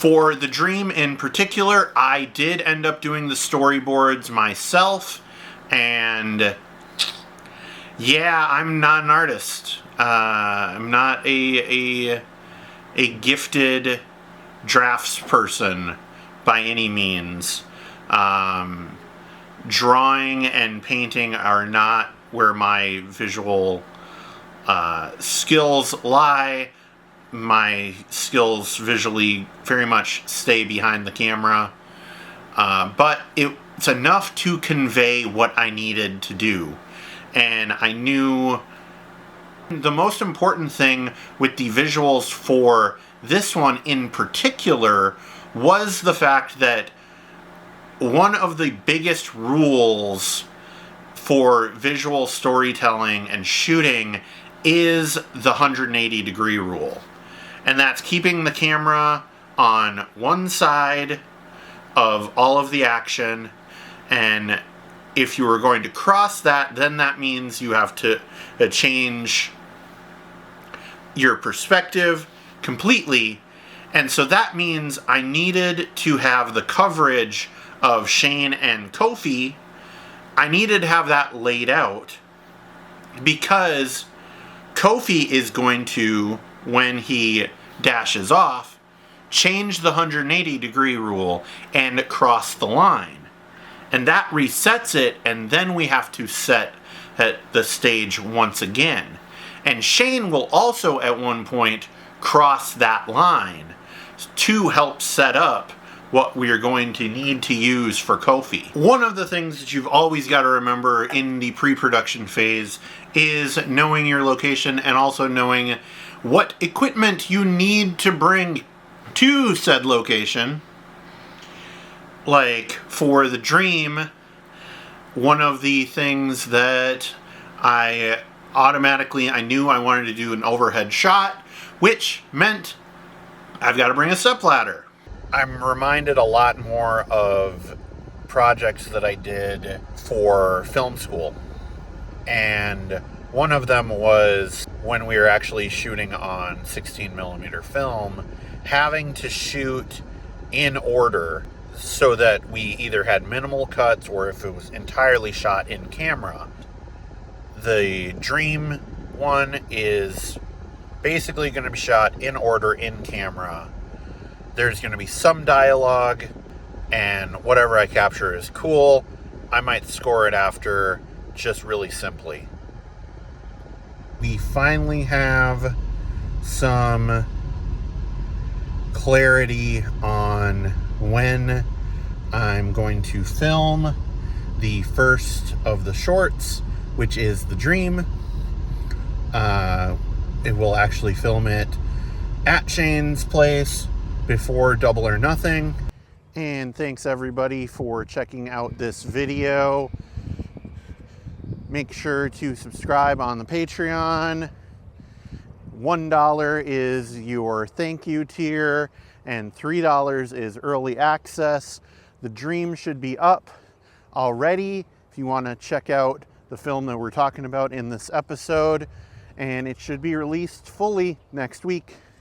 For the dream in particular, I did end up doing the storyboards myself, and yeah, I'm not an artist. I'm not a gifted drafts person by any means. Drawing and painting are not where my visual skills lie. My skills visually very much stay behind the camera, but it's enough to convey what I needed to do. And I knew the most important thing with the visuals for this one in particular was the fact that one of the biggest rules for visual storytelling and shooting is the 180-degree rule. And that's keeping the camera on one side of all of the action. And if you were going to cross that, then that means you have to change your perspective completely. And so that means I needed to have the coverage of Shane and Kofi. I needed to have that laid out because Kofi is going to, when he dashes off, change the 180-degree rule and cross the line. And that resets it, and then we have to set at the stage once again. And Shane will also at one point cross that line to help set up what we are going to need to use for Kofi. One of the things that you've always got to remember in the pre-production phase is knowing your location and also knowing what equipment you need to bring to said location. Like for the dream, one of the things that I knew I wanted to do an overhead shot, which meant I've got to bring a stepladder. I'm reminded a lot more of projects that I did for film school. And one of them was when we were actually shooting on 16mm film, having to shoot in order so that we either had minimal cuts or if it was entirely shot in camera. The dream one is basically going to be shot in order in camera. There's going to be some dialogue, and whatever I capture is cool. I might score it after, just really simply. We finally have some clarity on when I'm going to film the first of the shorts, which is the dream. It will actually film it at Shane's place before Double or Nothing. And thanks everybody for checking out this video. Make sure to subscribe on the Patreon. $1 is your thank you tier and $3 is early access. The dream should be up already if you want to check out the film that we're talking about in this episode, and it should be released fully next week.